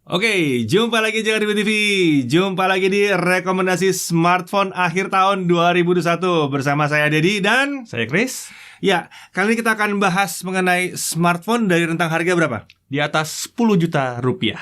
Oke, jumpa lagi Jaga TV. Jumpa lagi di rekomendasi smartphone akhir tahun 2021 bersama saya Dedi dan Saya Chris. ya, kali ini kita akan bahas mengenai smartphone dari rentang harga berapa? Di atas 10 juta rupiah.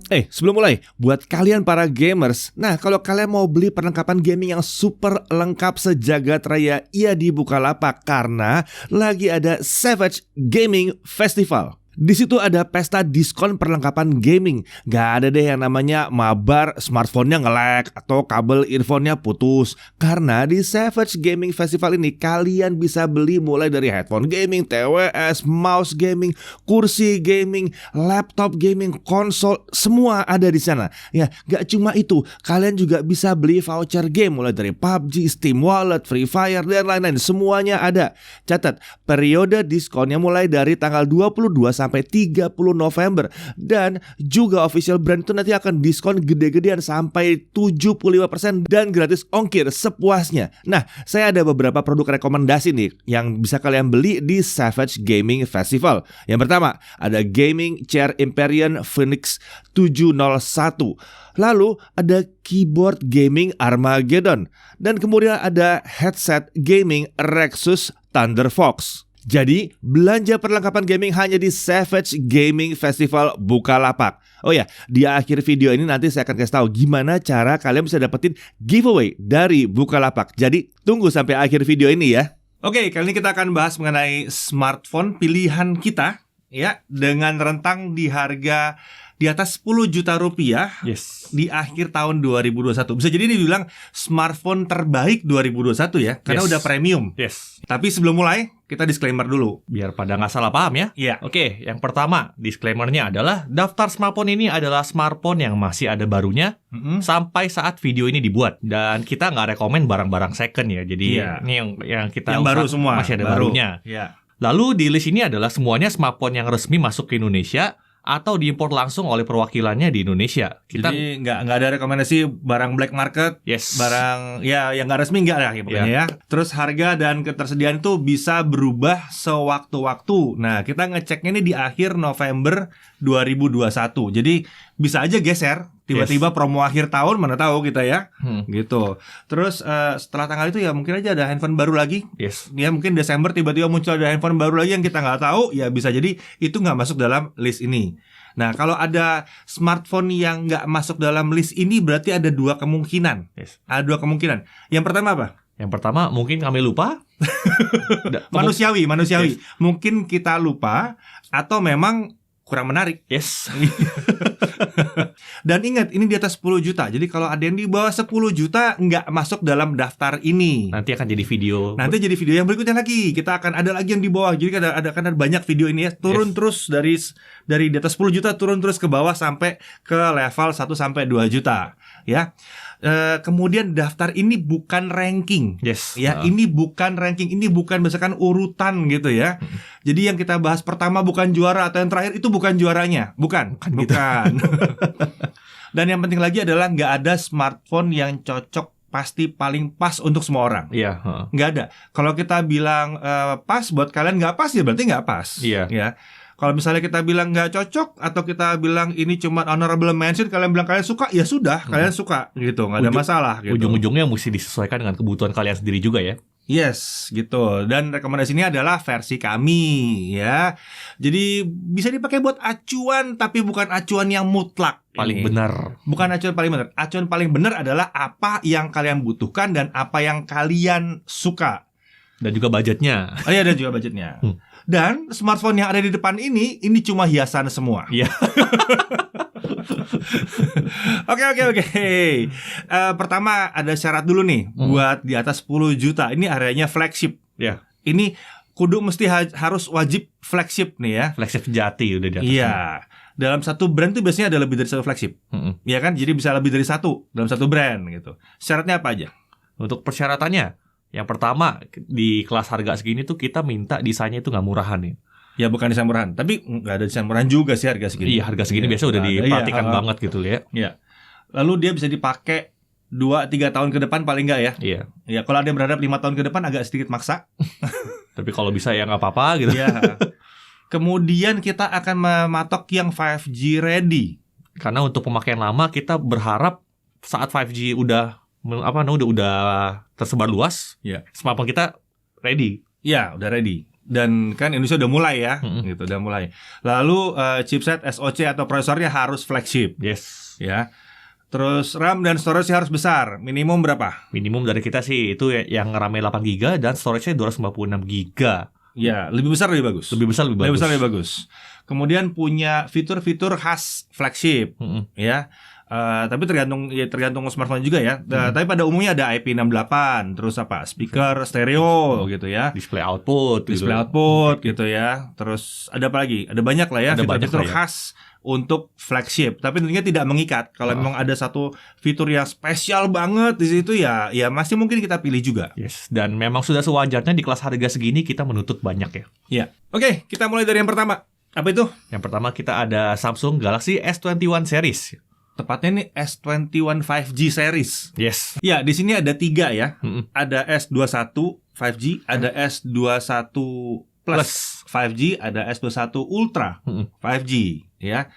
Sebelum mulai, buat kalian para gamers, nah kalau kalian mau beli perlengkapan gaming yang super lengkap sejagat raya, ia di Bukalapak karena lagi ada Savage Gaming Festival. Di situ ada pesta diskon perlengkapan gaming. Gak ada deh yang namanya mabar smartphone-nya nge-lag atau kabel earphone-nya putus. Karena di Savage Gaming Festival ini kalian bisa beli mulai dari headphone gaming, TWS, mouse gaming, kursi gaming, laptop gaming, konsol, semua ada di sana. Ya, gak cuma itu, kalian juga bisa beli voucher game mulai dari PUBG, Steam Wallet, Free Fire, dan lain-lain. Semuanya ada. Catat, periode diskonnya mulai dari tanggal 22 sampai 30 November. Dan juga official brand itu nanti akan diskon gede-gedean sampai 75% dan gratis ongkir sepuasnya. Nah, saya ada beberapa produk rekomendasi nih yang bisa kalian beli di Savage Gaming Festival. Yang pertama, ada gaming chair Imperion Phoenix 701. Lalu ada keyboard gaming Armageddon. Dan kemudian ada headset gaming Rexus Thunder Fox. Jadi, belanja perlengkapan gaming hanya di Savage Gaming Festival Bukalapak. Oh ya, di akhir video ini nanti saya akan kasih tahu gimana cara kalian bisa dapetin giveaway dari Bukalapak. Jadi, tunggu sampai akhir video ini ya. Oke, kali ini kita akan bahas mengenai smartphone pilihan kita ya, dengan rentang di harga di atas 10 juta rupiah di akhir tahun 2021. Bisa jadi ini dibilang smartphone terbaik 2021 ya, karena udah premium. Tapi sebelum mulai, kita disclaimer dulu. Biar pada nggak salah paham ya. Iya. Oke, yang pertama, disclaimernya adalah daftar smartphone ini adalah smartphone yang masih ada barunya sampai saat video ini dibuat. Dan kita nggak rekomen barang-barang second ya. Jadi ini yang kita yang baru semua masih ada barunya. Lalu di list ini adalah semuanya smartphone yang resmi masuk ke Indonesia atau diimpor langsung oleh perwakilannya di Indonesia. Jadi nggak ada rekomendasi barang black market, barang ya yang nggak resmi nggak lah ya pokoknya ya. Terus harga dan ketersediaan itu bisa berubah sewaktu-waktu. Nah, kita ngeceknya ini di akhir November 2021. Jadi bisa aja geser. Tiba-tiba promo akhir tahun, mana tahu kita ya, gitu. Terus setelah tanggal itu ya mungkin aja ada handphone baru lagi. Ya mungkin Desember tiba-tiba muncul ada handphone baru lagi yang kita nggak tahu. Ya bisa jadi itu nggak masuk dalam list ini. Nah, kalau ada smartphone yang nggak masuk dalam list ini berarti ada dua kemungkinan. Ada dua kemungkinan. Yang pertama apa? Yang pertama mungkin kami lupa. Manusiawi. Mungkin kita lupa atau memang kurang menarik. Dan ingat, ini di atas 10 juta. Jadi kalau ada yang di bawah 10 juta nggak masuk dalam daftar ini. Nanti akan jadi video. Nanti jadi video yang berikutnya lagi. Kita akan ada lagi yang di bawah. Jadi akan ada banyak video ini ya. Turun terus dari di atas 10 juta turun terus ke bawah sampai ke level 1 sampai 2 juta. Ya. Kemudian daftar ini bukan ranking. Ini bukan ranking, ini bukan misalkan urutan gitu ya. Jadi yang kita bahas pertama bukan juara atau yang terakhir itu bukan juaranya, bukan. Dan yang penting lagi adalah nggak ada smartphone yang cocok pasti paling pas untuk semua orang. Nggak ada. Kalau kita bilang pas buat kalian nggak pas ya berarti nggak pas. Ya. Kalau misalnya kita bilang nggak cocok atau kita bilang ini cuma honorable mention, kalian bilang kalian suka, ya sudah, kalian suka gitu, nggak ada masalah. Gitu. Ujung-ujungnya mesti disesuaikan dengan kebutuhan kalian sendiri juga ya. Gitu. Dan rekomendasi ini adalah versi kami ya. Jadi bisa dipakai buat acuan, tapi bukan acuan yang mutlak. Paling benar. Bukan acuan paling benar. Acuan paling benar adalah apa yang kalian butuhkan dan apa yang kalian suka. Dan juga budgetnya. Dan juga budgetnya. Dan smartphone yang ada di depan ini cuma hiasan semua. Oke. Pertama ada syarat dulu nih buat di atas 10 juta. Ini areanya flagship. Ini kudu mesti harus wajib flagship nih ya. Flagship sejati udah di atas. Dalam satu brand tuh biasanya ada lebih dari satu flagship. Ya kan? Jadi bisa lebih dari satu dalam satu brand gitu. Syaratnya apa aja? Untuk persyaratannya, yang pertama, di kelas harga segini tuh kita minta desainnya itu nggak murahan ya. Ya bukan desain murahan, tapi nggak ada desain murahan juga sih harga segini. Iya, harga segini biasa udah diperhatikan banget gitu ya. Lalu dia bisa dipakai 2-3 tahun ke depan paling nggak ya. Ya kalau ada yang berharap 5 tahun ke depan agak sedikit maksa. Tapi kalau bisa ya nggak apa-apa gitu. Kemudian kita akan mematok yang 5G ready. Karena untuk pemakaian lama kita berharap saat 5G udah tersebar luas, smartphone kita ready. Ya, udah ready. Dan kan Indonesia udah mulai ya, gitu, udah mulai. Lalu chipset SoC atau prosesornya harus flagship. Yes. Ya. Terus RAM dan storage harus besar. Minimum berapa? Minimum dari kita sih itu yang RAM 8GB dan storage-nya 256GB. Ya, lebih besar lebih bagus. Lebih besar lebih bagus. Lebih besar lebih bagus. Kemudian punya fitur-fitur khas flagship, ya. Tapi tergantung smartphone juga ya. Tapi pada umumnya ada IP68, terus speaker stereo gitu ya. Display output gitu ya. Terus ada apa lagi? Ada banyak lah ya fitur-fitur khas untuk flagship. Tapi tentunya tidak mengikat. Kalau memang ada satu fitur yang spesial banget di situ ya masih mungkin kita pilih juga. Yes, dan memang sudah sewajarnya di kelas harga segini kita menuntut banyak ya. Iya. Oke, kita mulai dari yang pertama. Apa itu? Yang pertama kita ada Samsung Galaxy S21 series. Tepatnya nih S21 5G series. Yes. Ya, di sini ada 3 ya. Ada S21 5G, ada S21 Plus 5G, ada S21 Ultra 5G ya.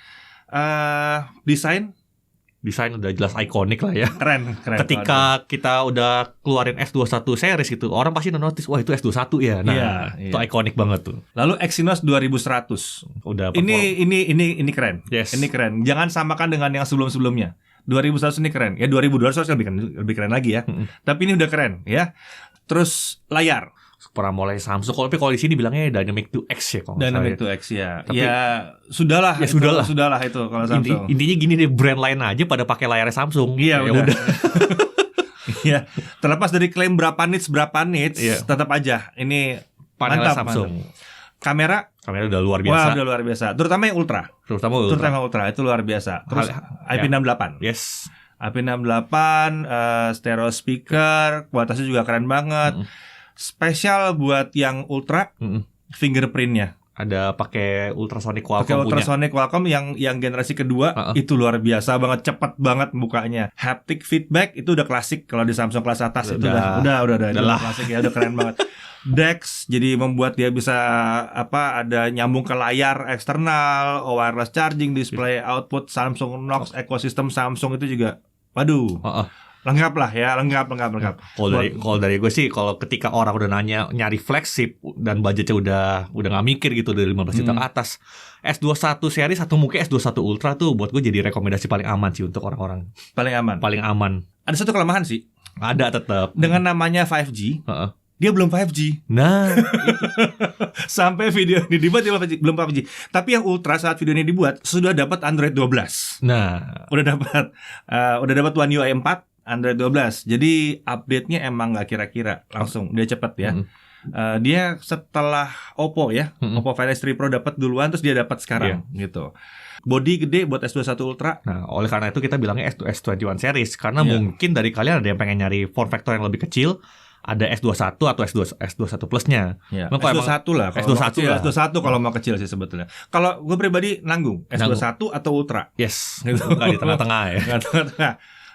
Desain udah jelas ikonik lah ya. Keren. Ketika kita udah keluarin S21 series gitu, orang pasti notice, wah itu S21 ya. Nah, itu ikonik banget tuh. Lalu Exynos 2100. Udah ini keren. Yes. Ini keren. Jangan samakan dengan yang sebelum-sebelumnya. 2100 ini keren. Ya 2200 lebih keren lagi ya. Tapi ini udah keren ya. Terus layar Super AMOLED Samsung. Tapi kalau di sini bilangnya Dynamic 2X ya kalau Dynamic 2X ya. Tapi, sudahlah. Ya sudahlah itu kalau Samsung. Intinya gini deh, brand lain aja pada pakai layarnya Samsung. Iya, udah. Iya. Terlepas dari klaim berapa nits, tetap aja ini panel mantap, Samsung. Kamera udah luar biasa. Wah, udah luar biasa. Terutama yang Ultra. Terutama Ultra itu luar biasa. Terus IP68. Yes. IP68 stereo speaker, kualitasnya juga keren banget. Spesial buat yang Ultra, fingerprintnya. Ada pakai ultrasonic Qualcomm. Pakai ultrasonic Qualcomm yang generasi kedua itu luar biasa banget, cepat banget bukanya. Haptic feedback itu udah klasik kalau di Samsung kelas atas itu udah klasik ya, udah keren banget. DeX jadi membuat dia bisa ada nyambung ke layar eksternal, wireless charging, display output Samsung Knox, ekosistem Samsung itu juga. Waduh. Lengkap lah ya, lengkap. Kalau dari gue sih, kalau ketika orang udah nanya nyari flagship dan budgetnya udah nggak mikir gitu dari 15 juta ke atas, S21 series atau mungkin S21 Ultra tuh buat gue jadi rekomendasi paling aman sih untuk orang-orang. Paling aman. Ada satu kelemahan sih. Ada tetap. Dengan namanya 5G, dia belum 5G. Nah, sampai video ini dibuat dia belum 5G. Tapi yang Ultra saat video ini dibuat sudah dapat Android 12. Nah, udah dapat One UI 4. Android 12. Jadi update-nya emang gak kira-kira, langsung dia cepet ya. Dia setelah Oppo ya, Oppo Find S3 Pro dapat duluan, terus dia dapat sekarang gitu. Body gede buat S21 Ultra. Nah, oleh karena itu kita bilangnya S21 series karena mungkin dari kalian ada yang pengen nyari form factor yang lebih kecil. Ada S21 atau S21 Plusnya. S21 lah. S21 kalau mau kecil sih sebetulnya. Kalau gue pribadi nanggung S21 atau Ultra. Yes. Nggak di tengah-tengah ya.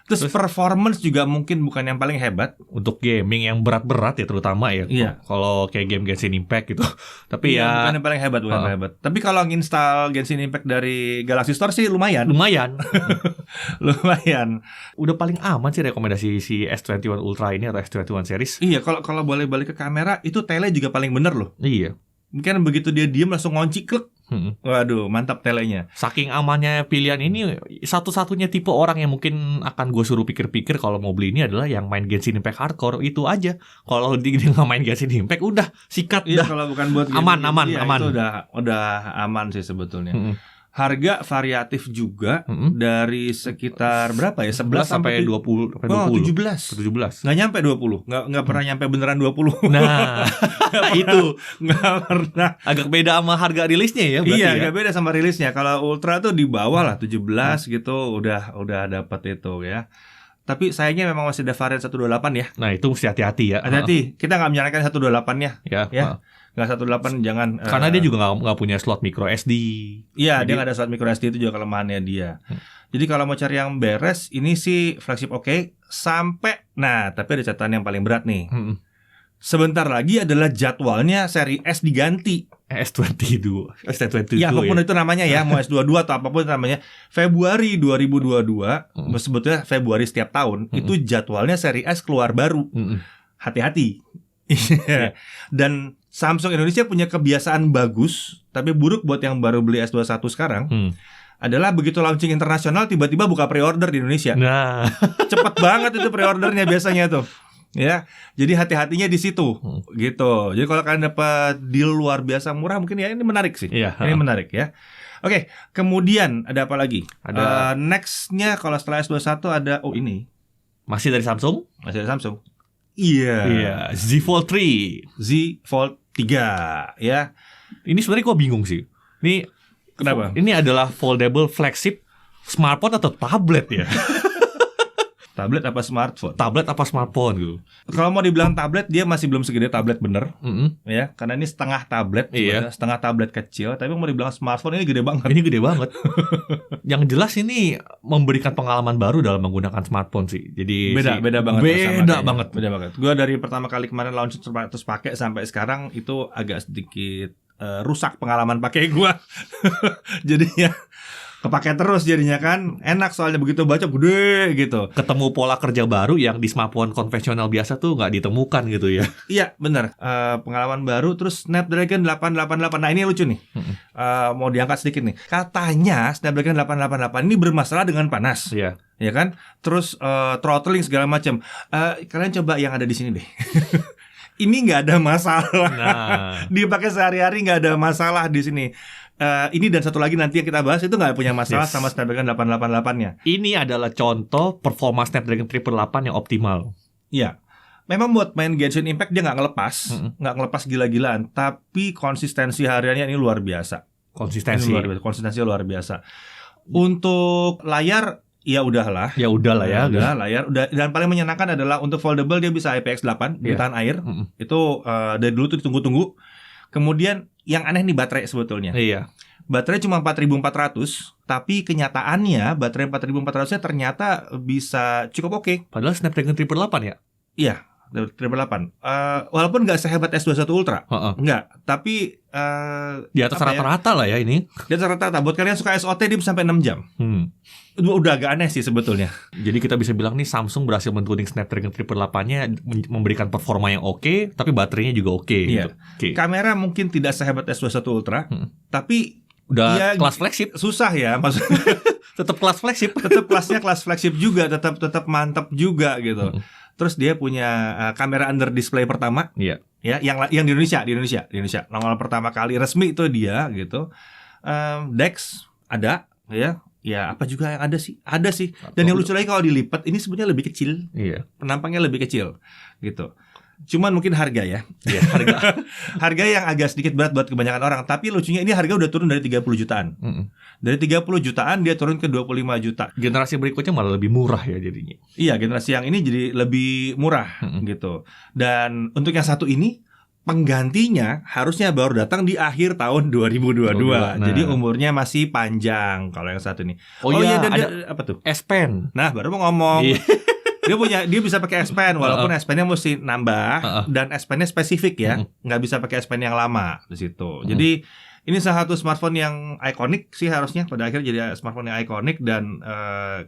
Terus performance juga mungkin bukan yang paling hebat untuk gaming yang berat-berat ya, terutama ya. Kalau kayak game Genshin Impact gitu. Tapi bukan yang paling hebat, hebat. Tapi kalau nginstal Genshin Impact dari Galaxy Store sih lumayan. Lumayan. Udah paling aman sih rekomendasi si S21 Ultra ini atau S21 series. Iya, kalau boleh balik ke kamera itu tele juga paling bener loh. Iya. Mungkin begitu dia diem langsung ngunci klek. Waduh, mantap telenya. Saking amannya pilihan ini, satu-satunya tipe orang yang mungkin akan gue suruh pikir-pikir kalau mau beli ini adalah yang main Genshin Impact hardcore. Itu aja. Kalau dia nggak main Genshin Impact, udah sikat. Iya, kalau bukan buat aman. Itu udah aman sih sebetulnya. Harga variatif juga dari sekitar berapa ya? 11 sampai 20. 17. Nggak nyampe 20. Nggak pernah nyampe beneran 20. Nah, itu nggak pernah. Agak beda sama harga rilisnya ya. Iya, agak beda sama rilisnya. Kalau Ultra tuh di bawah lah 17 gitu. Udah dapat itu ya. Tapi sayangnya memang masih ada varian 128 ya. Nah, itu mesti hati-hati ya. Hati-hati. Kita nggak menyarankan 128-nya. Ya. Nggak 128 jangan. Karena dia juga nggak punya slot micro SD. Iya, dia nggak ada slot micro SD, itu juga kelemahannya dia. Jadi kalau mau cari yang beres, ini sih flagship oke. Sampai, tapi ada catatan yang paling berat nih. sebentar lagi adalah jadwalnya seri S diganti. S22. Ya, apapun itu namanya ya, mau S22 atau apapun namanya. Februari 2022, sebetulnya Februari setiap tahun, itu jadwalnya seri S keluar baru. Hati-hati. Dan Samsung Indonesia punya kebiasaan bagus, tapi buruk buat yang baru beli S21 sekarang. Adalah begitu launching internasional tiba-tiba buka pre-order di Indonesia. Nah, cepet banget itu pre-ordernya biasanya tuh. Ya, jadi hati-hatinya di situ, gitu. Jadi kalau kalian dapat deal luar biasa murah, mungkin ya ini menarik sih. Iya. Ini menarik ya. Oke, kemudian ada apa lagi? Ada nextnya kalau setelah S21 ada ini masih dari Samsung? masih ada Samsung. Iya. Z Fold 3. Z Fold 3 ya. Ini sebenarnya gue bingung sih. Ini Kenapa? Ini adalah foldable flagship smartphone atau tablet ya? Tablet apa smartphone? Tablet apa smartphone gitu. Kalau mau dibilang tablet, dia masih belum segede tablet bener, Mm-mm. ya. Karena ini setengah tablet, Iya. setengah tablet kecil. Tapi mau dibilang smartphone ini gede banget. Ini gede banget. Yang jelas ini memberikan pengalaman baru dalam menggunakan smartphone sih. Jadi Beda banget. Beda banget. Beda banget. Gue dari pertama kali kemarin launch terus pakai sampai sekarang itu agak sedikit rusak pengalaman pakai gue. Jadinya kepake terus jadinya kan. Enak soalnya begitu baca gede gitu. Ketemu pola kerja baru yang di smartphone konvensional biasa tuh nggak ditemukan gitu ya. Iya benar. Pengalaman baru. Terus Snapdragon 888. Nah ini lucu nih. Mau diangkat sedikit nih. Katanya Snapdragon 888 ini bermasalah dengan panas. Iya. Ya kan. Terus throttling segala macam. Kalian coba yang ada di sini deh. Ini nggak ada masalah. Nah, Dipakai sehari-hari nggak ada masalah di sini. Ini dan satu lagi nanti yang kita bahas itu nggak punya masalah sama Snapdragon 888-nya. ini adalah contoh performa Snapdragon 888 yang optimal. Iya. Memang buat main Genshin Impact dia nggak ngelepas gila-gilaan, tapi konsistensi hariannya ini luar biasa. Konsistensi. Konsistensinya luar biasa. Untuk layar ya udahlah. Ya udahlah ya. Udah layar udah, dan paling menyenangkan adalah untuk foldable dia bisa IPX8, dia tahan air. Itu dari dulu tuh ditunggu-tunggu. Kemudian yang aneh nih baterai sebetulnya. Iya. Baterai cuma 4400, tapi kenyataannya baterai 4400-nya ternyata bisa cukup oke. Padahal Snapdragon 888 ya. Iya, 888. Walaupun nggak sehebat S21 Ultra. Nggak, tapi Di atas rata-rata lah ya ini. Di atas rata-rata. Buat kalian yang suka SOT dia bisa sampai 6 jam. Udah agak aneh sih sebetulnya. Jadi kita bisa bilang nih Samsung berhasil mentuning Snapdragon 888-nya memberikan performa yang oke, tapi baterainya juga oke. Iya. Gitu. Oke. Kamera mungkin tidak sehebat S21 Ultra, tapi Udah ya, kelas flagship. susah ya maksudnya. Tetap kelas flagship. Tetap kelasnya kelas flagship juga, tetap mantap juga gitu. Terus dia punya kamera under display pertama. Iya. Ya, yang di Indonesia. Nongol pertama kali resmi itu dia gitu. Dex ada ya. Ya apa juga yang ada sih? Ada sih. Dan yang lucu lagi kalau dilipat ini sebenarnya lebih kecil. Iya. Penampangnya lebih kecil gitu. Cuman mungkin harga ya. Iya, harga. Harga yang agak sedikit berat buat kebanyakan orang. Tapi lucunya ini harga udah turun dari 30 jutaan. Dari 30 jutaan dia turun ke 25 juta. Generasi berikutnya malah lebih murah ya jadinya. Iya, generasi yang ini jadi lebih murah gitu. Dan untuk yang satu ini penggantinya harusnya baru datang di akhir tahun 2022. Nah. Jadi umurnya masih panjang kalau yang satu ini. Oh iya, dan ada apa tuh? S Pen. Nah, baru mau ngomong. Iya. Dia bisa pakai S Pen walaupun S Pen-nya mesti nambah dan S Pen-nya spesifik ya. Nggak bisa pakai S Pen yang lama di situ. Jadi ini salah satu smartphone yang ikonik sih harusnya pada akhirnya jadi smartphone yang ikonik dan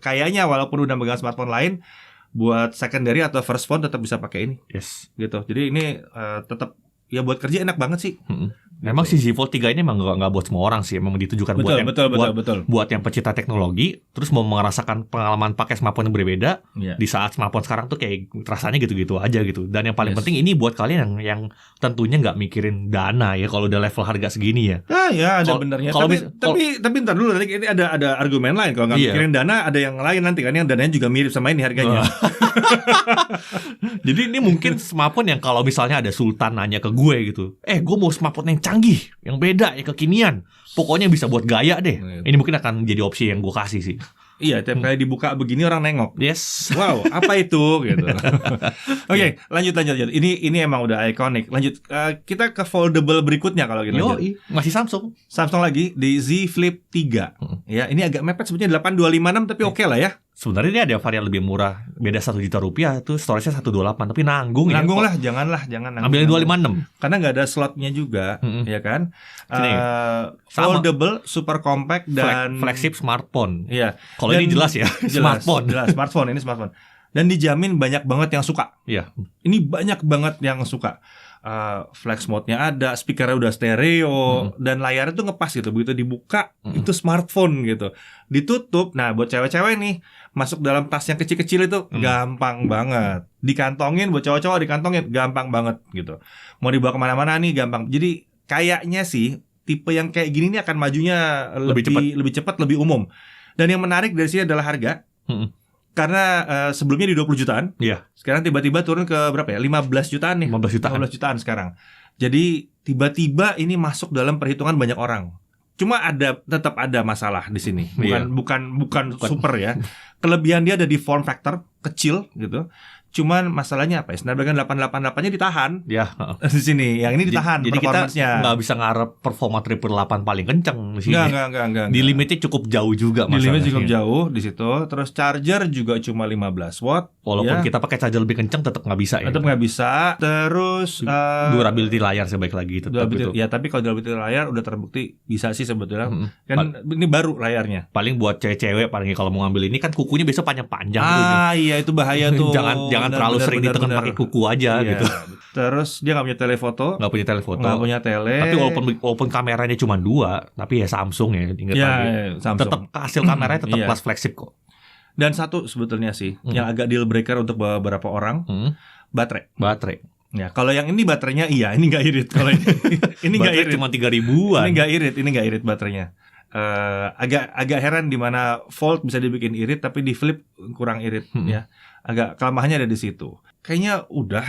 kayaknya walaupun udah megang smartphone lain buat secondary atau first phone tetap bisa pakai ini. Yes. Gitu. Jadi ini tetap ya buat kerja enak banget sih. Memang si Z Fold 3 ini memang nggak buat semua orang sih. Memang ditujukan buat yang pecinta teknologi, terus mau merasakan pengalaman pakai smartphone yang berbeda. Di saat smartphone sekarang tuh kayak rasanya gitu-gitu aja gitu. Dan yang paling penting ini buat kalian yang tentunya nggak mikirin dana ya kalau udah level harga segini ya. Ya ada benernya. Tapi ntar dulu nanti ini ada argumen lain kalau nggak mikirin dana ada yang lain nanti kan yang dananya juga mirip sama ini harganya. Jadi ini mungkin smartphone yang kalau misalnya ada Sultan nanya ke gue gitu, gue mau smartphone yang canggih, yang beda, yang kekinian, pokoknya bisa buat gaya deh. Ini mungkin akan jadi opsi yang gue kasih sih. Iya, tiap kali dibuka begini orang nengok. Yes. Wow, apa itu gitu. Oke, lanjut. Ini emang udah ikonik. Lanjut kita ke foldable berikutnya kalau gitu. Masih Samsung lagi di Z Flip 3. Ya, ini agak mepet sebenarnya 8256 tapi oke lah ya. Sebenarnya ini ada varian lebih murah, beda 1 juta rupiah, tuh storage-nya 128, tapi nanggung ya. Nanggung lah, jangan nanggung. Ambil 256. Karena nggak ada slotnya juga, ya kan? Foldable, super compact dan flagship smartphone. Iya. Kalau ini jelas ya, smartphone. Jelas smartphone, ini smartphone. Dan dijamin banyak banget yang suka. Iya. Ini banyak banget yang suka. Flex mode-nya ada, speakernya udah stereo, dan layarnya tuh ngepas gitu. Begitu dibuka, itu smartphone gitu. Ditutup, nah buat cewek-cewek nih, masuk dalam tas yang kecil-kecil itu gampang banget. Dikantongin, buat cowok-cowok dikantongin, gampang banget gitu. Mau dibawa kemana-mana nih, gampang. Jadi kayaknya sih, tipe yang kayak gini nih akan majunya lebih cepat, lebih umum. Dan yang menarik dari sini adalah harga. Karena sebelumnya di 20 jutaan. Iya. Sekarang tiba-tiba turun ke berapa ya? 15 jutaan nih. 15 jutaan sekarang. Jadi tiba-tiba ini masuk dalam perhitungan banyak orang. Cuma tetap ada masalah di sini. Bukan super ya. Kelebihan dia ada di form factor kecil gitu. Cuman masalahnya apa ya? Snapdragon 888-nya ditahan. Ya, di sini. Yang ini ditahan jadi kita nggak bisa ngarep performa 888 paling kenceng di sini. Enggak. Di limitnya cukup jauh juga masalahnya. Di limit cukup jauh di situ. Terus charger juga cuma 15 watt. Walaupun kita pakai charger lebih kenceng tetap nggak bisa ya. Tetap nggak bisa. Terus durability layar sebaik lagi tetap itu. Ya, tapi kalau durability layar udah terbukti bisa sih sebetulnya. Kan ini baru layarnya. Paling buat cewek-cewek paling kalau mau ngambil ini kan kukunya biasa panjang-panjang iya itu bahaya tuh. Jangan terlalu sering ditekan pakai kuku aja gitu. Terus dia nggak punya telefoto. Nggak punya tele. Tapi walaupun kameranya cuma 2, tapi ya Samsung ya ingat lagi. Tetap hasil kameranya tetap kelas flagship kok. Dan satu sebetulnya sih yang agak deal breaker untuk beberapa orang, baterai. Ya, kalau yang ini baterainya ini nggak irit. Kalau ini nggak irit, cuma 3.000-an. Ini nggak irit baterainya. Agak heran di mana Fold bisa dibikin irit tapi di Flip kurang irit ya. Agak kelemahannya ada di situ. Kayaknya udah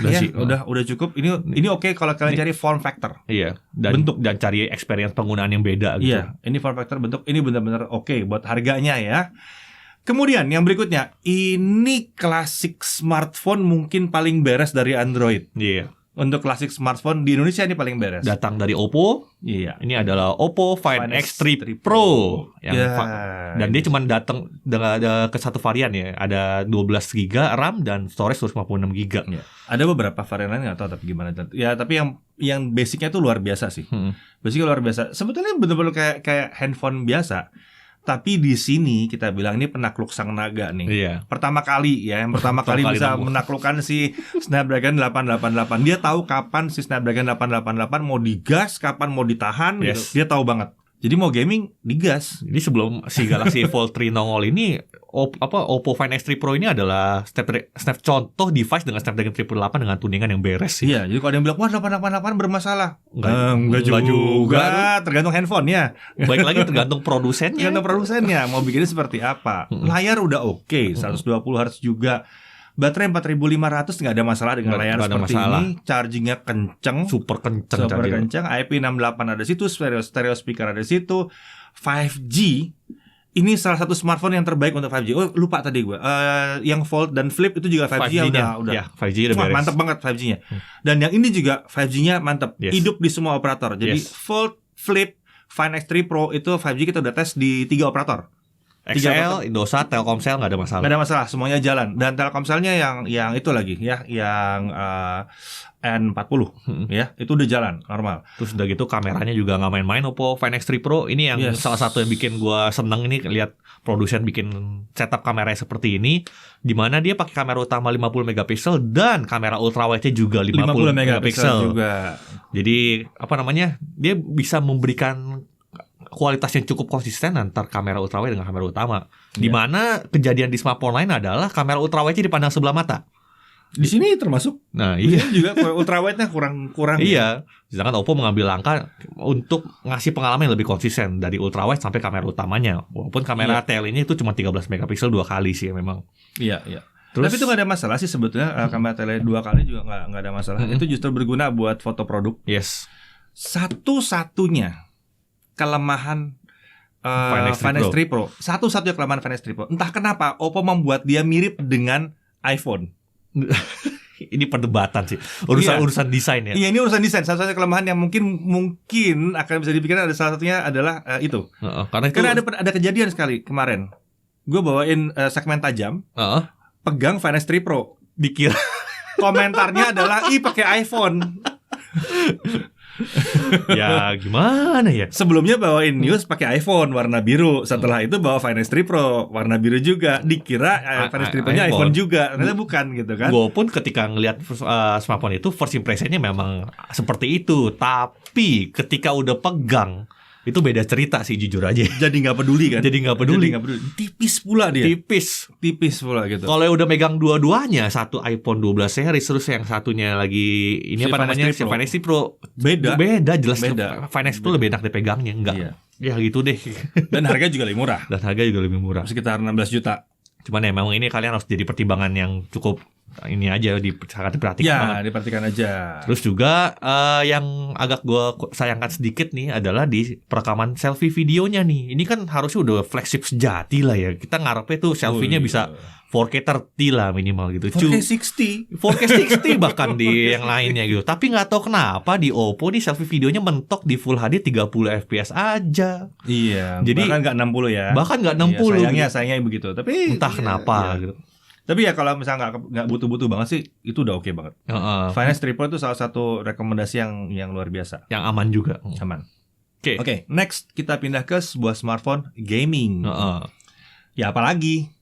cukup. Ini oke kalau kalian cari form factor. Iya. Dan bentuk dan cari experience penggunaan yang beda gitu. Iya, ini form factor bentuk ini benar-benar oke buat harganya ya. Kemudian yang berikutnya, ini klasik smartphone mungkin paling beres dari Android. Iya. Untuk klasik smartphone di Indonesia ini paling beres. Datang dari Oppo. Iya. Ini adalah Oppo Find X3 Pro. Dan dia cuma datang dengan ke satu varian ya. Ada 12 GB RAM dan storage 156 GB. Ya. Ada beberapa varian lain nggak tahu tapi gimana. Ya tapi yang basicnya tuh luar biasa sih. Basicnya luar biasa. Sebetulnya benar-benar kayak handphone biasa. Tapi di sini kita bilang ini penakluk sang naga nih. Iya. Pertama kali bisa menaklukkan si Snapdragon 888. Dia tahu kapan si Snapdragon 888 mau digas, kapan mau ditahan gitu. Dia tahu banget. Jadi mau gaming digas. Jadi sebelum si Galaxy Fold 3 nongol ini Oppo Find X3 Pro ini adalah contoh device dengan Snapdragon 888 dengan tuningan yang beres sih. Iya, jadi kalau ada yang bilang wah 888 bermasalah. Enggak juga. Tergantung handphone ya. Baik lagi tergantung produsennya. Mau bikinnya seperti apa. Layar udah oke, 120 Hz juga. Baterai 4500 nggak ada masalah dengan layar seperti ini. Chargingnya kenceng, super kenceng. IP68 ada situ, stereo speaker ada situ. 5G ini salah satu smartphone yang terbaik untuk 5G. Oh lupa tadi gue, yang Fold dan Flip itu juga 5G udah. Ya, 5G udah beres. Mantap banget 5G-nya. Dan yang ini juga 5G-nya mantap, hidup di semua operator. Jadi Fold, Flip, Find X3 Pro itu 5G kita udah tes di 3 operator. XL, Indosat, Telkomsel nggak ada masalah. Nggak ada masalah, semuanya jalan. Dan Telkomselnya yang itu lagi ya, yang N40 ya, itu udah jalan normal. Terus udah gitu kameranya juga nggak main-main Oppo Find X3 Pro. Ini yang salah satu yang bikin gua seneng ini lihat produsen bikin setup kameranya seperti ini, di mana dia pakai kamera utama 50 megapiksel dan kamera ultrawide-nya juga 50 megapiksel juga. Jadi dia bisa memberikan kualitas yang cukup konsisten antar kamera ultrawide dengan kamera utama. Di mana kejadian di smartphone lain adalah kamera ultrawide-nya dipandang sebelah mata. Di sini termasuk. Nah, iya juga ultrawide-nya kurang. Iya. Sedangkan Oppo mengambil langkah untuk ngasih pengalaman yang lebih konsisten dari ultrawide sampai kamera utamanya. Walaupun kamera TL ini itu cuma 13 megapiksel 2 kali sih memang. Iya. Terus, tapi itu nggak ada masalah sih sebetulnya. Kamera tele 2 kali juga nggak ada masalah. Itu justru berguna buat foto produk. Yes. Satu-satunya kelemahan Find X3 Pro. Satu-satunya kelemahan Find X3 Pro. Entah kenapa Oppo membuat dia mirip dengan iPhone. Ini perdebatan sih. Urusan desain ya. Iya, ini urusan desain. Satu-satunya kelemahan yang mungkin akan bisa dipikirkan ada salah satunya adalah itu. Karena ada kejadian sekali kemarin gue bawain segmen tajam, pegang Finance 3 Pro. Dikira Komentarnya adalah, pakai iPhone. Ya gimana ya? Sebelumnya bawain news pakai iPhone warna biru. Setelah itu bawa Finance 3 Pro warna biru juga. Dikira Finance 3 Pro-nya iPhone juga. Ternyata bukan gitu kan. Gue pun ketika ngelihat smartphone itu first impression-nya memang seperti itu. Tapi ketika udah pegang, itu beda cerita sih jujur aja. Jadi nggak peduli kan? Jadi nggak peduli. Tipis pula dia. Tipis pula gitu. Kalau udah megang dua-duanya, satu iPhone 12 series, terus yang satunya lagi ini Si apa namanya? Si Finance 3 Pro. Beda jelas. Beda. Finance Pro lebih enak dipegangnya, enggak? Iya. Ya gitu deh. Dan harga juga lebih murah. Sekitar 16 juta. Cuman ya memang ini kalian harus jadi pertimbangan yang cukup ini aja sangat diperhatikan banget. Diperhatikan aja. Terus juga yang agak gue sayangkan sedikit nih adalah di perekaman selfie videonya nih. Ini kan harusnya udah flagship sejati lah ya. Kita ngarepnya tuh selfie-nya bisa 4K 30 lah minimal gitu. 4K 60 bahkan di yang lainnya gitu. Tapi nggak tahu kenapa di Oppo nih selfie videonya mentok di Full HD 30 fps aja. Iya. Jadi bahkan nggak 60 ya. Bahkan nggak 60. Iya, sayangnya begitu. Tapi entah kenapa gitu. Tapi ya kalau misalnya nggak butuh-butuh banget sih, itu udah oke banget. Finance 3 Pro itu salah satu rekomendasi yang luar biasa. Yang aman juga. Aman. Oke. Next kita pindah ke sebuah smartphone gaming. Ya apalagi?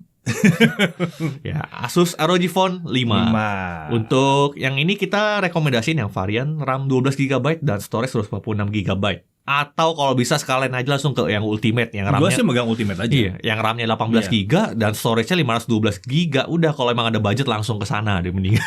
Ya, Asus ROG Phone 5. Untuk yang ini kita rekomendasiin yang varian RAM 12GB dan storage 146GB. Atau kalau bisa sekalian aja langsung ke yang Ultimate, yang RAM-nya. Gua sih megang Ultimate aja. Iya, yang RAM-nya 18GB dan storage-nya 512GB. Udah kalau emang ada budget langsung ke sana deh mending.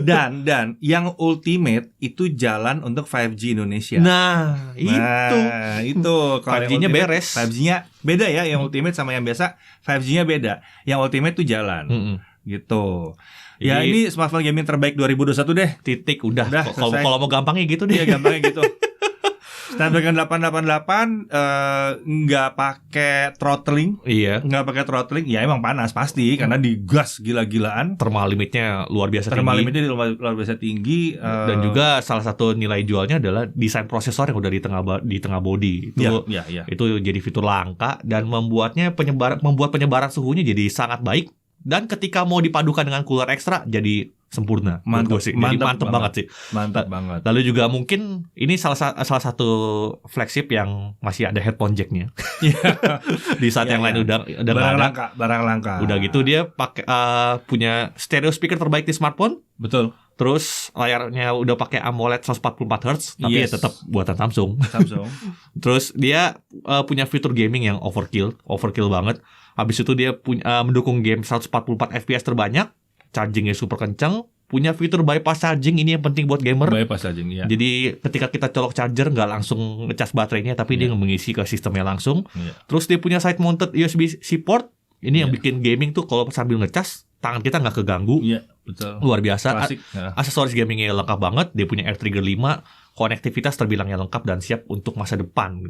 Dan yang Ultimate itu jalan untuk 5G Indonesia. Nah, itu. Kalau 5G-nya beres. 5G-nya beda ya, yang Ultimate sama yang biasa 5G-nya beda. Yang Ultimate tuh jalan. Gitu. Ya jadi, ini smartphone gaming terbaik 2021 deh. Titik udah. Kalau mau gampangnya gitu deh. Iya, gampangnya gitu. Snapdragon 888 nggak pakai throttling. Iya. Nggak pakai throttling. Ya emang panas pasti karena digas gila-gilaan. Thermal limitnya luar biasa Thermal tinggi. limitnya luar biasa tinggi. Dan juga salah satu nilai jualnya adalah desain prosesor yang udah di tengah body. Itu itu jadi fitur langka dan membuat penyebaran suhunya jadi sangat baik. Dan ketika mau dipadukan dengan cooler ekstra jadi sempurna. Mantap banget sih. Mantap banget. Lalu juga mungkin ini salah satu flagship yang masih ada headphone jacknya. Di saat yang lain udah barang langka. Udah gitu dia pakai punya stereo speaker terbaik di smartphone. Betul. Terus layarnya udah pakai AMOLED 144 Hz, tapi ya tetap buatan Samsung. Terus dia punya fitur gaming yang overkill banget. Habis itu dia mendukung game 144 FPS terbanyak, chargingnya super kencang, punya fitur bypass charging, ini yang penting buat gamer. Bypass charging, ya. Jadi ketika kita colok charger nggak langsung ngecas baterainya, tapi dia mengisi ke sistemnya langsung. Terus dia punya side mounted USB-C port, ini yang bikin gaming tuh kalau sambil ngecas tangan kita nggak keganggu. Iya, betul. Luar biasa. Klasik. Aksesoris gamingnya lengkap banget. Dia punya AirTrigger 5. Konektivitas terbilangnya lengkap dan siap untuk masa depan.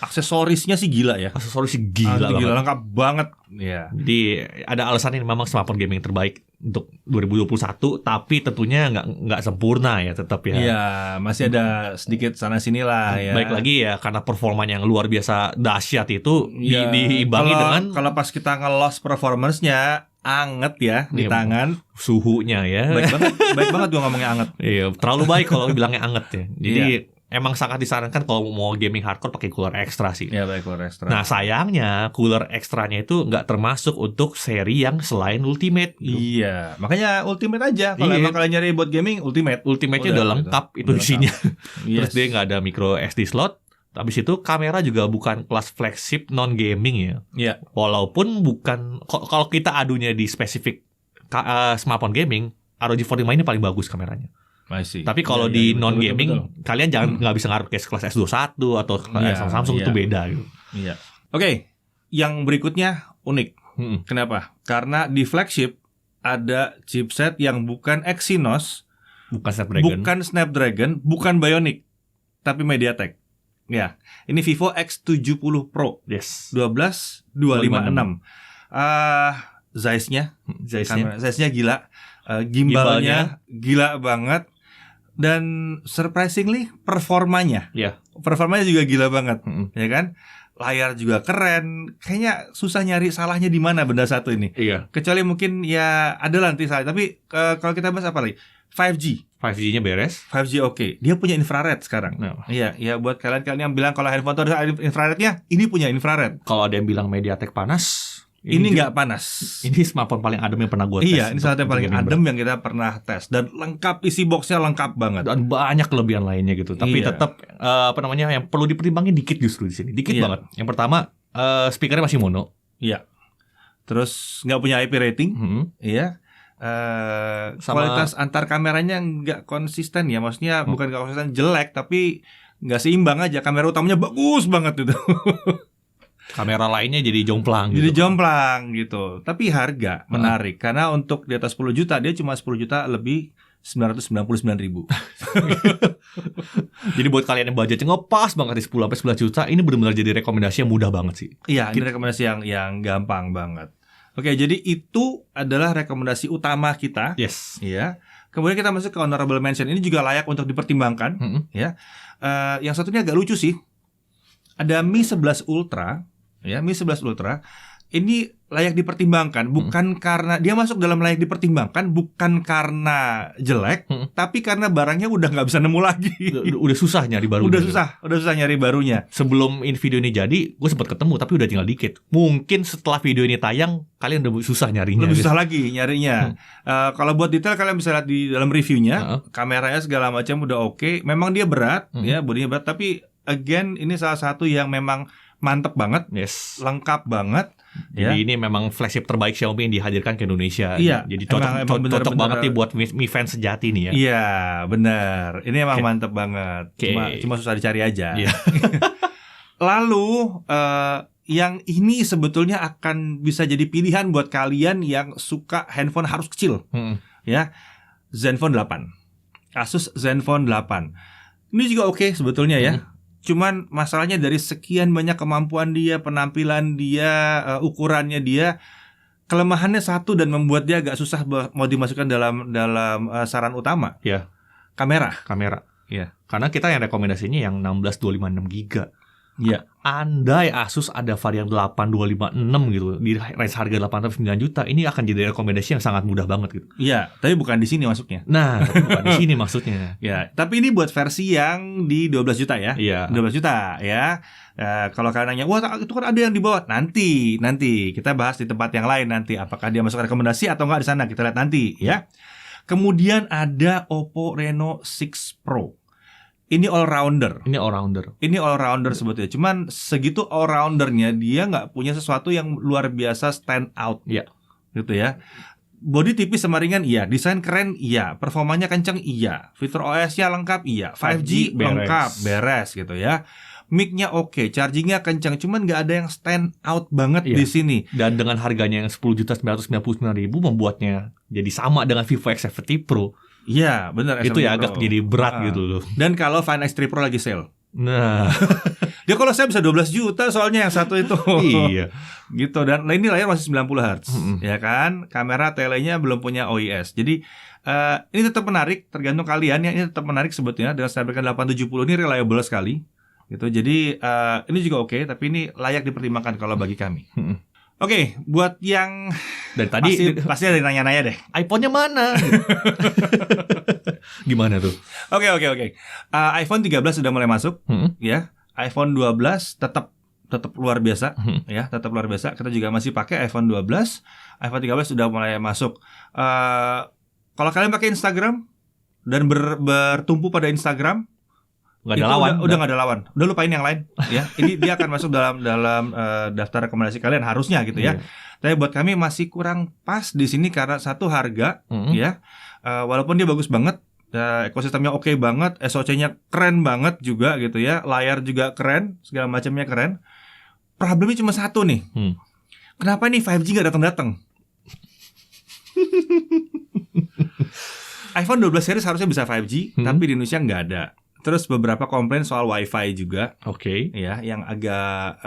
Aksesorisnya sih gila ya. Gila banget. Lengkap banget. Ya. Jadi ada alasan ini memang smartphone gaming terbaik untuk 2021, tapi tentunya nggak sempurna ya tetap ya. Iya, masih ada sedikit sana sini lah ya. Baik lagi ya karena performanya yang luar biasa dahsyat itu diimbangi dengan kalau pas kita nge-loss performance-nya anget ya di tangan, suhunya ya. Baik banget gua ngomongnya anget. Iya, terlalu baik kalau bilangnya anget ya. Jadi emang sangat disarankan kalau mau gaming hardcore pakai cooler ekstra sih. Iya, pakai cooler ekstra. Nah, sayangnya cooler ekstranya itu nggak termasuk untuk seri yang selain Ultimate. Iya, makanya Ultimate aja. Kalau emang kalian nyari buat gaming, Ultimate-nya udah lengkap gitu. Itu isinya. Yes. Terus dia nggak ada micro SD slot. Habis itu kamera juga bukan kelas flagship non gaming ya. Iya. Walaupun bukan kalau kita adunya di spesifik smartphone gaming, ROG Phone 5 ini paling bagus kameranya. Masih. Tapi kalau di non gaming kalian jangan nggak bisa ngaruh ke kelas S21 atau Samsung itu beda gitu. Iya. Oke, yang berikutnya unik. Kenapa? Karena di flagship ada chipset yang bukan Exynos, bukan Snapdragon, bukan Bionic, tapi MediaTek. Ya, ini Vivo X70 Pro. Yes. 12256. Size-nya gila. Gimbalnya gila banget. Dan surprisingly performanya. Yeah. Performanya juga gila banget, ya kan? layar juga keren. Kayaknya susah nyari salahnya di mana benda satu ini. Iya. Kecuali mungkin ya ada nanti salah. Tapi kalau kita bahas apa lagi? 5G-nya beres. 5G oke. Dia punya infrared sekarang. Iya, ya buat kalian yang bilang kalau handphone itu ada infrarednya, ini punya infrared. Kalau ada yang bilang MediaTek panas, ini nggak panas. Ini smartphone paling adem yang pernah gue tes. Iya, ini salah satu yang paling adem yang kita pernah tes. Dan lengkap, isi boxnya lengkap banget. Dan banyak kelebihan lainnya gitu. Tapi tetap yang perlu dipertimbangin dikit justru di sini. Dikit banget. Yang pertama, speakernya masih mono. Iya. Terus nggak punya IP rating. Iya. Kualitas antar kameranya nggak konsisten ya. Maksudnya bukan nggak konsisten, jelek, tapi nggak seimbang aja. Kamera utamanya bagus banget itu. Kamera lainnya jadi jomplang gitu. Jadi jomplang gitu. Tapi harga menarik. Karena untuk di atas 10 juta, dia cuma 10 juta lebih 999.000. Jadi buat kalian yang budgetnya ngepas banget di 10-11 juta, ini benar-benar jadi rekomendasi yang mudah banget sih. Iya, ini rekomendasi yang gampang banget. Oke, jadi itu adalah rekomendasi utama kita. Yes. Iya. Kemudian kita masuk ke honorable mention. Ini juga layak untuk dipertimbangkan. Ya. Yang satunya agak lucu sih. Ada Mi 11 Ultra. Ya, Mi 11 Ultra ini layak dipertimbangkan bukan karena dia masuk dalam layak dipertimbangkan bukan karena jelek, tapi karena barangnya udah nggak bisa nemu lagi. Udah susah nyari barunya. Udah susah nyari barunya. Sebelum video ini jadi, gue sempat ketemu tapi udah tinggal dikit. Mungkin setelah video ini tayang, kalian udah susah nyarinya. Lebih susah lagi nyarinya. Kalau buat detail kalian bisa lihat di dalam reviewnya, kameranya segala macam udah oke. Memang dia berat, ya bodinya berat, tapi again ini salah satu yang memang mantep banget, lengkap banget. Jadi ini memang flagship terbaik Xiaomi yang dihadirkan ke Indonesia. Iya, jadi cocok banget nih buat Mi fans sejati nih ya. Iya, benar. Ini emang mantep banget. Cuma susah dicari aja. Iya. Lalu yang ini sebetulnya akan bisa jadi pilihan buat kalian yang suka handphone harus kecil. Ya, Zenfone 8. Asus Zenfone 8. Ini juga oke sebetulnya ya. Cuman masalahnya dari sekian banyak kemampuan dia, penampilan dia, ukurannya dia, kelemahannya satu dan membuat dia agak susah mau dimasukkan dalam saran utama. Ya. Kamera. Ya. Karena kita yang rekomendasinya yang 16-256 GB. Iya. Andai Asus ada varian 8256 gitu di range harga 8-9 juta, ini akan jadi rekomendasi yang sangat mudah banget gitu. Iya, tapi bukan di sini masuknya. Nah, bukan di sini maksudnya. Ya, tapi ini buat versi yang di 12 juta ya. Iya. 12 juta ya. Kalau kalian nanya, wah itu kan ada yang di bawah. Nanti kita bahas di tempat yang lain nanti. Apakah dia masuk rekomendasi atau enggak di sana, kita lihat nanti ya. Kemudian ada Oppo Reno 6 Pro. Ini all-rounder sebetulnya. Cuman segitu all-roundernya dia nggak punya sesuatu yang luar biasa stand out. Iya. Gitu ya. Bodi tipis sama ringan, iya. Desain keren, iya. Performanya kenceng, iya. Fitur OS-nya lengkap, iya. 5G lengkap, beres gitu ya. Mic-nya oke, charging-nya kenceng. Cuman nggak ada yang stand out banget di sini. Dan dengan harganya yang 10.999.000 membuatnya jadi sama dengan Vivo X70 Pro. Iya, benar. Itu ya agak jadi berat gitu loh. Dan kalau Find X3 Pro lagi sale. Nah, dia kalau saya bisa 12 juta soalnya yang satu itu. Iya. Gitu. Dan ini layar masih 90 Hz. Ya kan? Kamera telenya belum punya OIS. Jadi ini tetap menarik, tergantung kalian ya. Ini tetap menarik sebetulnya. Dengan Snapdragon 870 ini reliable sekali. Gitu. Jadi ini juga oke, tapi ini layak dipertimbangkan kalau bagi kami. Oke, buat yang dari tadi pasti ada nanya-nanya deh. iPhone-nya mana? Gimana tuh? Oke. iPhone 13 sudah mulai masuk, ya. iPhone 12 tetap luar biasa, ya, tetap luar biasa. Kita juga masih pakai iPhone 12. iPhone 13 sudah mulai masuk. Kalau kalian pakai Instagram dan bertumpu pada Instagram, Gak ada lawan. Udah gak ada lawan. Udah lupain yang lain ya. Ini dia akan masuk dalam daftar rekomendasi kalian harusnya gitu ya. Tapi buat kami masih kurang pas di sini karena satu harga ya. Walaupun dia bagus banget, ekosistemnya oke banget, SoC-nya keren banget juga gitu ya. Layar juga keren, segala macamnya keren. Problemnya cuma satu nih. Kenapa nih 5G gak datang-datang? iPhone 12 series harusnya bisa 5G, tapi di Indonesia nggak ada. Terus beberapa komplain soal Wi-Fi juga, ya, yang agak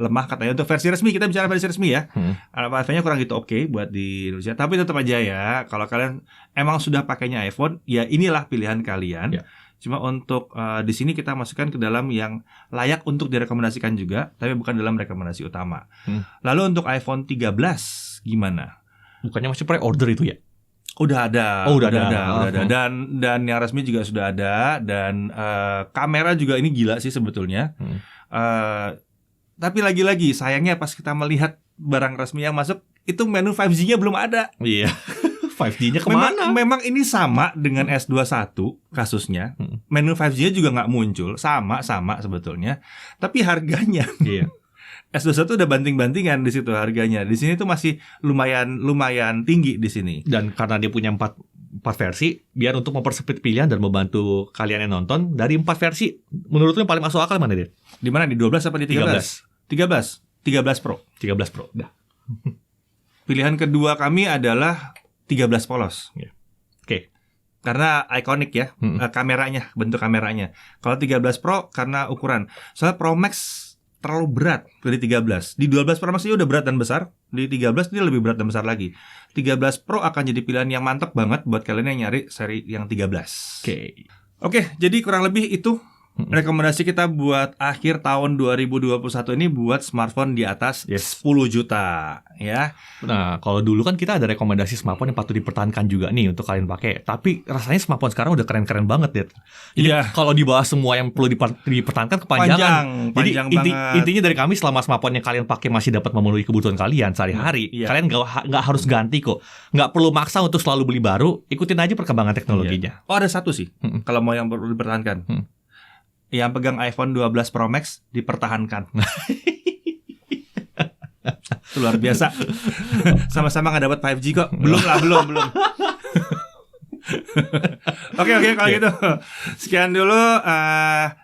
lemah katanya untuk versi resmi. Kita bicara versi resmi ya, Wi-Fi-nya kurang gitu oke buat di Indonesia. Tapi tetap aja ya, kalau kalian emang sudah pakainya iPhone, ya inilah pilihan kalian. Cuma untuk di sini kita masukkan ke dalam yang layak untuk direkomendasikan juga, tapi bukan dalam rekomendasi utama. Lalu untuk iPhone 13 gimana? Bukannya masih pre-order itu ya? Udah ada. Udah ada. Dan yang resmi juga sudah ada, dan kamera juga ini gila sih sebetulnya. Tapi lagi-lagi sayangnya pas kita melihat barang resmi yang masuk, itu menu 5G-nya belum ada. Iya. 5G-nya kemana? Memang ini sama dengan S21 kasusnya. Menu 5G-nya juga nggak muncul, sama sebetulnya. Tapi harganya, iya. S21 udah banting-bantingan di situ harganya. Di sini tuh masih lumayan tinggi di sini. Dan karena dia punya 4 versi, biar untuk mempersempit pilihan dan membantu kalian yang nonton, dari 4 versi, menurut lu yang paling masuk akal mana dia? Di mana, di 12 apa di 13? 13 Pro. 13 Pro. Dah. Pilihan kedua kami adalah 13 polos. Oke. Karena ikonik ya, kameranya, bentuk kameranya. Kalau 13 Pro karena ukuran. Soalnya Pro Max terlalu berat dari 13. Di 12 Pro Max ini udah berat dan besar. Di 13 dia lebih berat dan besar lagi. 13 Pro akan jadi pilihan yang mantap banget buat kalian yang nyari seri yang 13. Oke, jadi kurang lebih itu rekomendasi kita buat akhir tahun 2021 ini buat smartphone di atas 10 juta ya. Nah, kalau dulu kan kita ada rekomendasi smartphone yang patut dipertahankan juga nih untuk kalian pakai. Tapi rasanya smartphone sekarang udah keren-keren banget, Dit. Jadi kalau dibahas semua yang perlu dipertahankan kepanjangan. Jadi intinya dari kami, selama smartphone yang kalian pakai masih dapat memenuhi kebutuhan kalian sehari-hari, kalian nggak harus ganti kok. Nggak perlu maksa untuk selalu beli baru, ikutin aja perkembangan teknologinya. Oh, ada satu sih kalau mau yang perlu dipertahankan. Yang pegang iPhone 12 Pro Max dipertahankan. Itu luar biasa. Sama-sama nggak dapat 5G kok. Belum. Oke, kalau gitu. Sekian dulu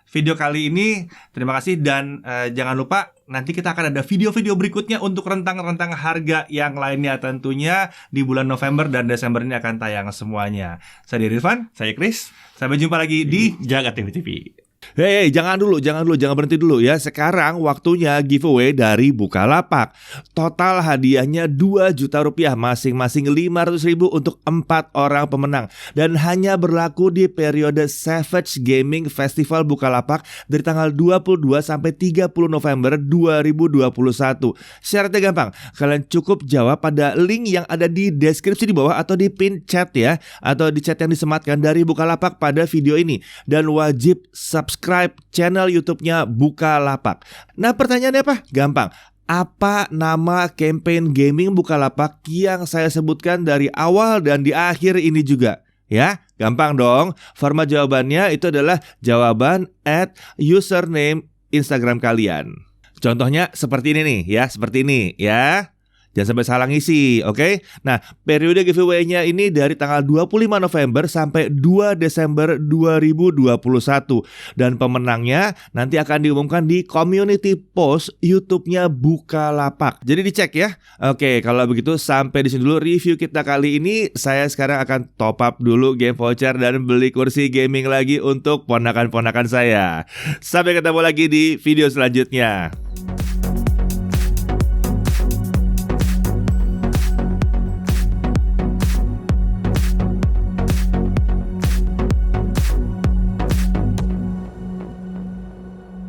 video kali ini. Terima kasih, dan jangan lupa nanti kita akan ada video-video berikutnya untuk rentang-rentang harga yang lainnya tentunya di bulan November dan Desember ini akan tayang semuanya. Saya Irfan, saya Chris. Sampai jumpa lagi di Jagat TV. Hey, jangan berhenti dulu ya. Sekarang waktunya giveaway dari Bukalapak. Total hadiahnya 2 juta rupiah, masing-masing 500.000 untuk 4 orang pemenang. Dan hanya berlaku di periode Savage Gaming Festival Bukalapak dari tanggal 22 sampai 30 November 2021. Syaratnya gampang, kalian cukup jawab pada link yang ada di deskripsi di bawah atau di pin chat ya, atau di chat yang disematkan dari Bukalapak pada video ini. Dan wajib subscribe channel YouTube-nya Bukalapak. Nah, pertanyaannya apa? Gampang. Apa nama campaign gaming Bukalapak yang saya sebutkan dari awal dan di akhir ini juga? Ya, gampang dong. Format jawabannya itu adalah jawaban @username Instagram kalian. Contohnya seperti ini nih ya, seperti ini ya. Jangan sampai salah ngisi, oke? Nah, periode giveaway-nya ini dari tanggal 25 November sampai 2 Desember 2021. Dan pemenangnya nanti akan diumumkan di community post YouTube-nya Bukalapak. Jadi dicek ya. Oke, kalau begitu sampai di sini dulu review kita kali ini. Saya sekarang akan top up dulu game voucher dan beli kursi gaming lagi untuk ponakan-ponakan saya. Sampai ketemu lagi di video selanjutnya.